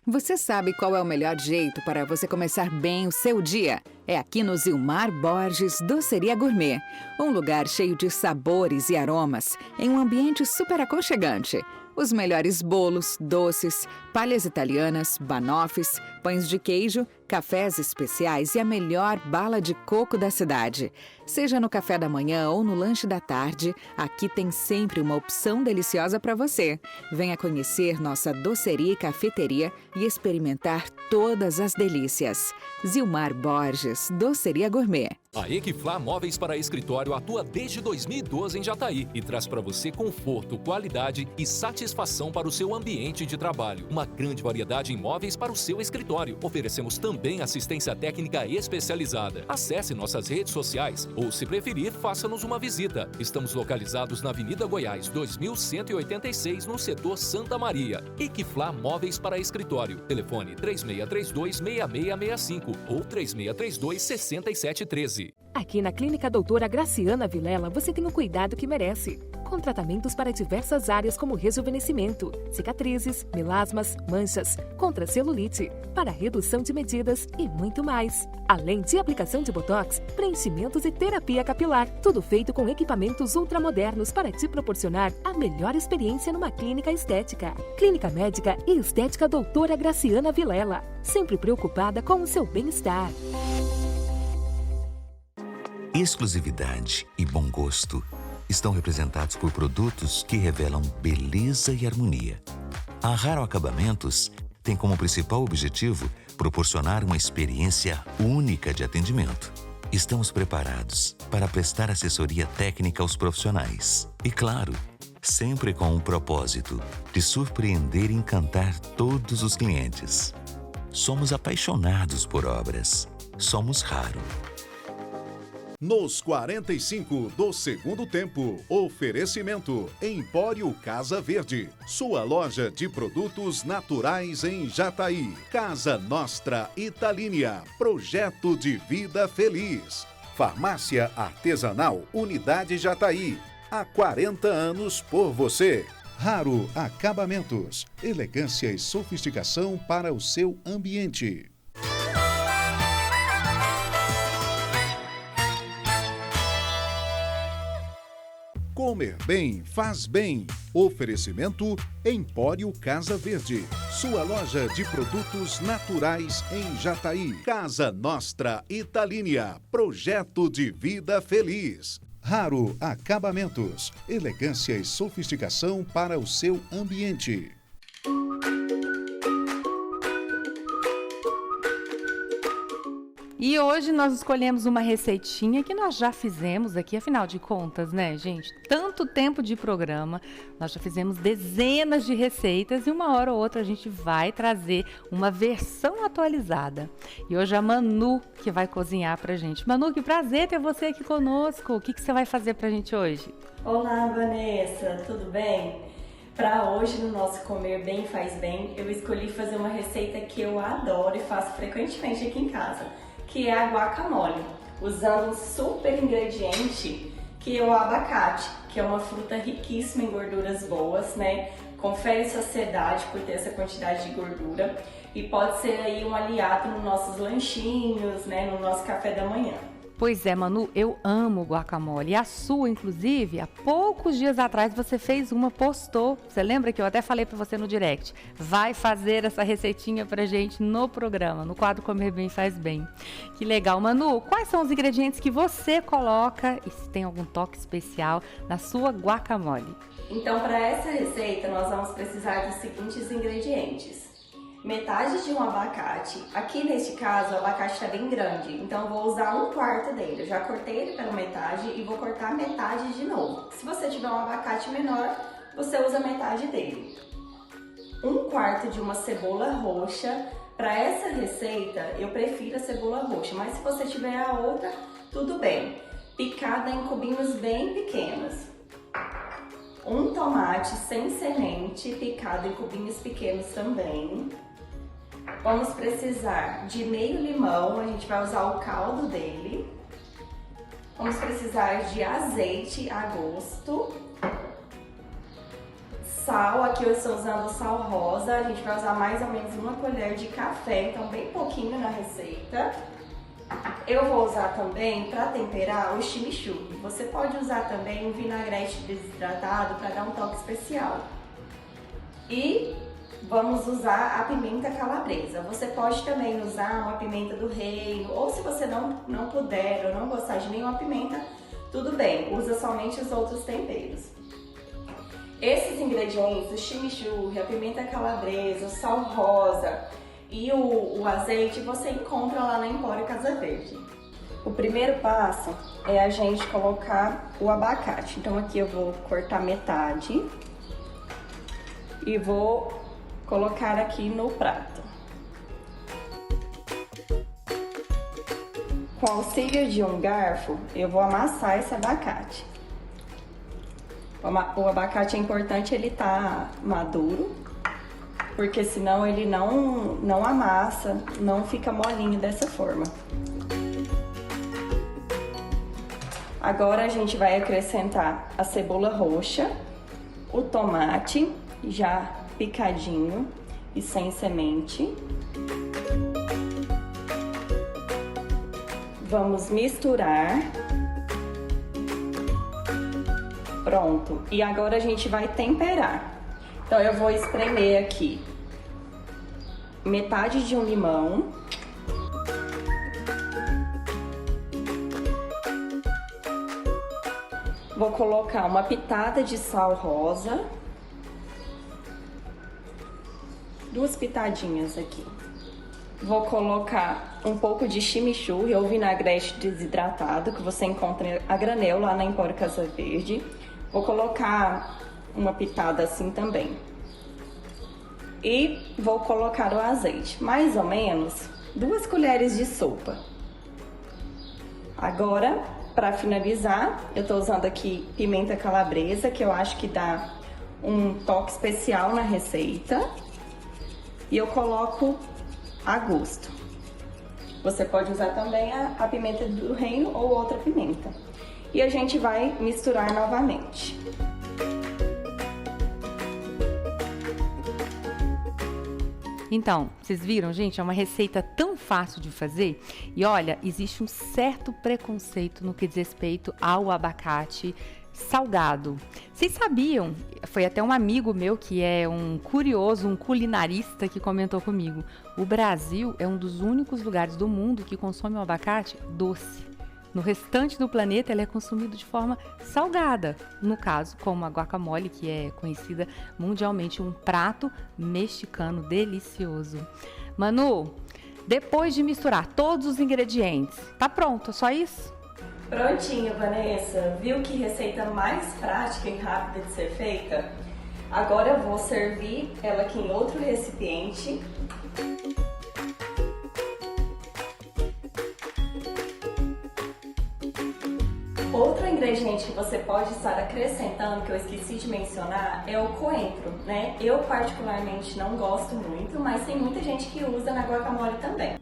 Você sabe qual é o melhor jeito para você começar bem o seu dia? É aqui no Zilmar Borges Doceria Gourmet. Um lugar cheio de sabores e aromas, em um ambiente super aconchegante. Os melhores bolos, doces, palhas italianas, banoffes, pães de queijo, cafés especiais e a melhor bala de coco da cidade. Seja no café da manhã ou no lanche da tarde, aqui tem sempre uma opção deliciosa para você. Venha conhecer nossa doceria e cafeteria e experimentar todas as delícias. Zilmar Borges, Doceria Gourmet. A Equifla Móveis para Escritório atua desde 2012 em Jataí e traz para você conforto, qualidade e satisfação para o seu ambiente de trabalho. Uma grande variedade em móveis para o seu escritório. Oferecemos também assistência técnica especializada. Acesse nossas redes sociais ou, se preferir, faça-nos uma visita. Estamos localizados na Avenida Goiás, 2186, no setor Santa Maria. Equifla Móveis para Escritório. Telefone 3632-6665 ou 3632-6713. Aqui na Clínica Doutora Graciana Vilela, você tem o cuidado que merece. Com tratamentos para diversas áreas como rejuvenescimento, cicatrizes, melasmas, manchas, contra celulite, para redução de medidas e muito mais. Além de aplicação de botox, preenchimentos e terapia capilar. Tudo feito com equipamentos ultramodernos para te proporcionar a melhor experiência numa clínica estética. Clínica Médica e Estética Doutora Graciana Vilela. Sempre preocupada com o seu bem-estar. Exclusividade e bom gosto estão representados por produtos que revelam beleza e harmonia. A Raro Acabamentos tem como principal objetivo proporcionar uma experiência única de atendimento. Estamos preparados para prestar assessoria técnica aos profissionais. E claro, sempre com o propósito de surpreender e encantar todos os clientes. Somos apaixonados por obras. Somos Raro. Nos 45 do segundo tempo, oferecimento Empório Casa Verde, sua loja de produtos naturais em Jataí. Casa Nostra Italínia, projeto de vida feliz. Farmácia Artesanal Unidade Jataí, há 40 anos por você. Raro Acabamentos, elegância e sofisticação para o seu ambiente. Comer bem faz bem. Oferecimento Empório Casa Verde, sua loja de produtos naturais em Jataí. Casa Nostra Italínia, projeto de vida feliz. Raro Acabamentos, elegância e sofisticação para o seu ambiente. E hoje nós escolhemos uma receitinha que nós já fizemos aqui, afinal de contas, né, gente? Tanto tempo de programa, nós já fizemos dezenas de receitas e uma hora ou outra a gente vai trazer uma versão atualizada. E hoje a Manu que vai cozinhar pra gente. Manu, que prazer ter você aqui conosco. O que você vai fazer pra gente hoje? Olá, Vanessa, tudo bem? Para hoje, no nosso Comer Bem Faz Bem, eu escolhi fazer uma receita que eu adoro e faço frequentemente aqui em casa, que é a guacamole, usando um super ingrediente que é o abacate, que é uma fruta riquíssima em gorduras boas, né? Confere saciedade por ter essa quantidade de gordura e pode ser aí um aliado nos nossos lanchinhos, né? No nosso café da manhã. Pois é, Manu, eu amo guacamole. E a sua, inclusive, há poucos dias atrás você fez uma, postou. Você lembra que eu até falei para você no direct? Vai fazer essa receitinha pra gente no programa, no quadro Comer Bem Faz Bem. Que legal. Manu, quais são os ingredientes que você coloca e se tem algum toque especial na sua guacamole? Então, para essa receita, nós vamos precisar dos seguintes ingredientes. Metade de um abacate. Aqui neste caso o abacate está bem grande, então eu vou usar 1/4 dele. Eu já cortei ele pela metade e vou cortar metade de novo. Se você tiver um abacate menor, você usa metade dele. 1/4 de uma cebola roxa. Para essa receita eu prefiro a cebola roxa, mas se você tiver a outra, tudo bem. Picada em cubinhos bem pequenos. um tomate sem semente, picado em cubinhos pequenos também. Vamos precisar de meio limão, a gente vai usar o caldo dele. Vamos precisar de azeite a gosto. Sal, aqui eu estou usando sal rosa, a gente vai usar mais ou menos 1 colher de café, então bem pouquinho na receita. Eu vou usar também, para temperar, o chimichurri. Você pode usar também um vinagrete desidratado para dar um toque especial. E vamos usar a pimenta calabresa. Você pode também usar uma pimenta do reino, ou se você não puder ou não gostar de nenhuma pimenta, tudo bem, usa somente os outros temperos. Esses ingredientes, o chimichurri, a pimenta calabresa, o sal rosa e o azeite, você encontra lá na Empório Casa Verde. O primeiro passo é a gente colocar o abacate. Então aqui eu vou cortar metade e vou colocar aqui no prato. Com auxílio de um garfo, eu vou amassar esse abacate. O abacate é importante ele estar maduro, porque senão ele não amassa, não fica molinho dessa forma. Agora a gente vai acrescentar a cebola roxa, o tomate já picadinho e sem semente. Vamos misturar. Pronto. E agora a gente vai temperar. Então eu vou espremer aqui metade de um limão. Vou colocar uma pitada de sal rosa. 2 pitadinhas aqui. Vou colocar um pouco de chimichurri ou vinagrete desidratado, que você encontra a granel lá na Empório Casa Verde. Vou colocar uma pitada assim também. E vou colocar o azeite, mais ou menos 2 colheres de sopa. Agora, para finalizar, eu tô usando aqui pimenta calabresa, que eu acho que dá um toque especial na receita. E eu coloco a gosto. Você pode usar também a pimenta do reino ou outra pimenta. E a gente vai misturar novamente. Então, vocês viram, gente? É uma receita tão fácil de fazer. E olha, existe um certo preconceito no que diz respeito ao abacate salgado. Vocês sabiam? Foi até um amigo meu que é um curioso, um culinarista, que comentou comigo. O Brasil é um dos únicos lugares do mundo que consome o abacate doce. No restante do planeta, ele é consumido de forma salgada. No caso, como a guacamole, que é conhecida mundialmente, um prato mexicano delicioso. Manu, depois de misturar todos os ingredientes, tá pronto, é só isso? Prontinho, Vanessa. Viu que receita mais prática e rápida de ser feita? Agora eu vou servir ela aqui em outro recipiente. Outro ingrediente que você pode estar acrescentando, que eu esqueci de mencionar, é o coentro, né? Eu particularmente não gosto muito, mas tem muita gente que usa na guacamole também.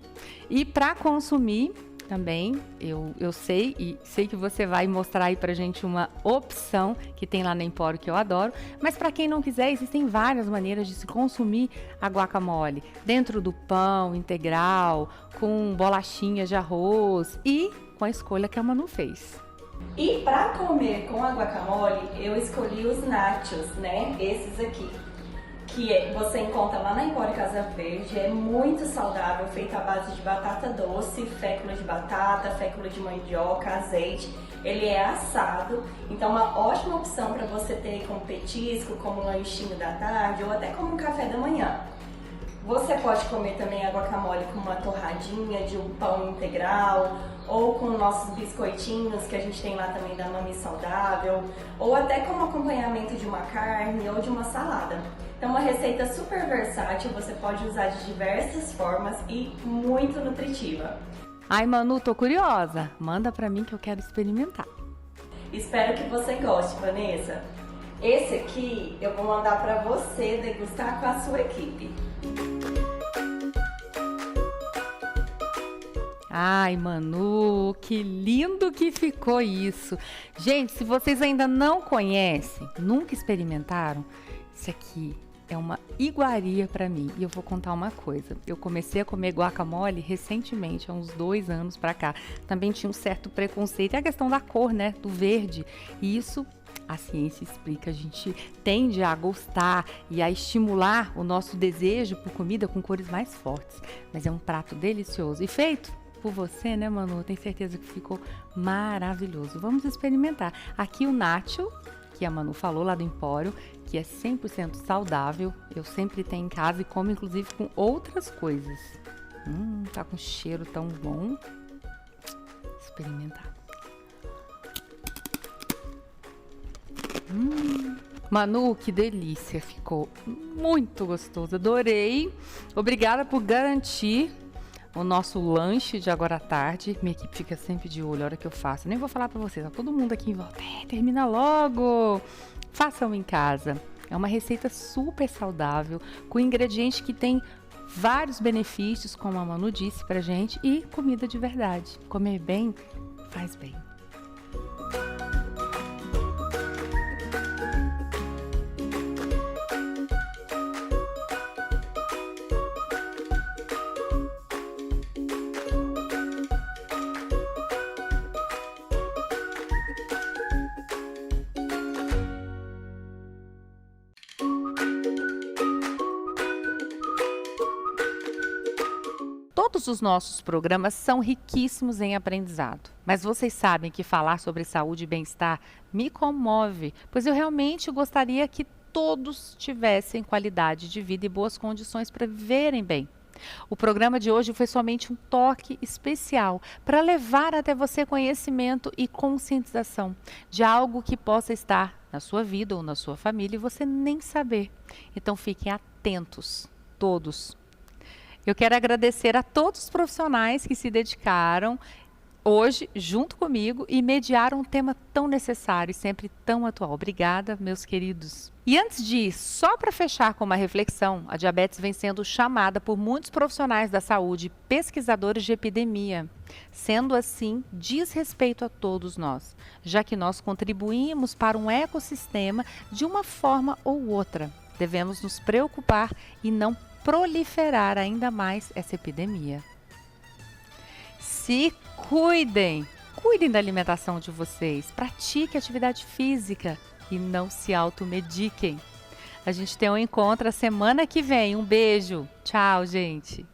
E para consumir também, eu sei, e sei que você vai mostrar aí pra gente uma opção que tem lá na Empório, que eu adoro, mas para quem não quiser, existem várias maneiras de se consumir a guacamole. Dentro do pão integral, com bolachinhas de arroz e com a escolha que a Manu fez. E para comer com a guacamole, eu escolhi os nachos, né? Esses aqui, que você encontra lá na Empório Casa Verde. É muito saudável, feito à base de batata doce, fécula de batata, fécula de mandioca, azeite. Ele é assado, então uma ótima opção para você ter como petisco, como lanchinho da tarde ou até como um café da manhã. Você pode comer também a guacamole com uma torradinha de um pão integral, ou com nossos biscoitinhos que a gente tem lá também da Mami Saudável, ou até como acompanhamento de uma carne ou de uma salada. Então, uma receita super versátil, você pode usar de diversas formas e muito nutritiva. Ai, Manu, tô curiosa. Manda pra mim que eu quero experimentar. Espero que você goste, Vanessa. Esse aqui eu vou mandar para você degustar com a sua equipe. Ai, Manu, que lindo que ficou isso. Gente, se vocês ainda não conhecem, nunca experimentaram, isso aqui é uma iguaria para mim. E eu vou contar uma coisa. Eu comecei a comer guacamole recentemente, há uns 2 anos para cá. Também tinha um certo preconceito. É a questão da cor, né? Do verde. E isso, a ciência explica. A gente tende a gostar e a estimular o nosso desejo por comida com cores mais fortes. Mas é um prato delicioso. E feito por você, né, Manu? Tenho certeza que ficou maravilhoso. Vamos experimentar. Aqui o nacho, que a Manu falou lá do Empório, que é 100% saudável. Eu sempre tenho em casa e como inclusive com outras coisas. Tá com cheiro tão bom. Experimentar. Manu, que delícia. Ficou muito gostoso. Adorei. Obrigada por garantir o nosso lanche de agora à tarde. Minha equipe fica sempre de olho a hora que eu faço. Nem vou falar pra vocês, tá todo mundo aqui em volta. Termina logo! Façam em casa. É uma receita super saudável, com ingredientes que tem vários benefícios, como a Manu disse pra gente, e comida de verdade. Comer bem, faz bem. Todos os nossos programas são riquíssimos em aprendizado, mas vocês sabem que falar sobre saúde e bem-estar me comove, pois eu realmente gostaria que todos tivessem qualidade de vida e boas condições para viverem bem. O programa de hoje foi somente um toque especial para levar até você conhecimento e conscientização de algo que possa estar na sua vida ou na sua família e você nem saber. Então fiquem atentos, todos. Eu quero agradecer a todos os profissionais que se dedicaram hoje junto comigo e mediaram um tema tão necessário e sempre tão atual. Obrigada, meus queridos. E antes de ir, só para fechar com uma reflexão, a diabetes vem sendo chamada por muitos profissionais da saúde, pesquisadores de epidemia. Sendo assim, diz respeito a todos nós, já que nós contribuímos para um ecossistema de uma forma ou outra. Devemos nos preocupar e não proliferar ainda mais essa epidemia. Se cuidem da alimentação de vocês, pratiquem atividade física e não se automediquem. A gente tem um encontro a semana que vem. Um beijo. Tchau, gente.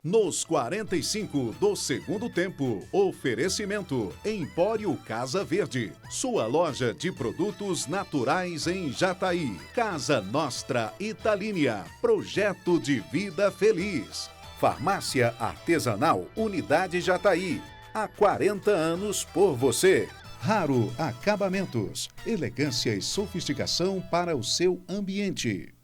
Nos 45 do segundo tempo, oferecimento Empório Casa Verde, sua loja de produtos naturais em Jataí. Casa Nostra Italínia, projeto de vida feliz. Farmácia Artesanal Unidade Jataí, há 40 anos por você. Raro Acabamentos, elegância e sofisticação para o seu ambiente.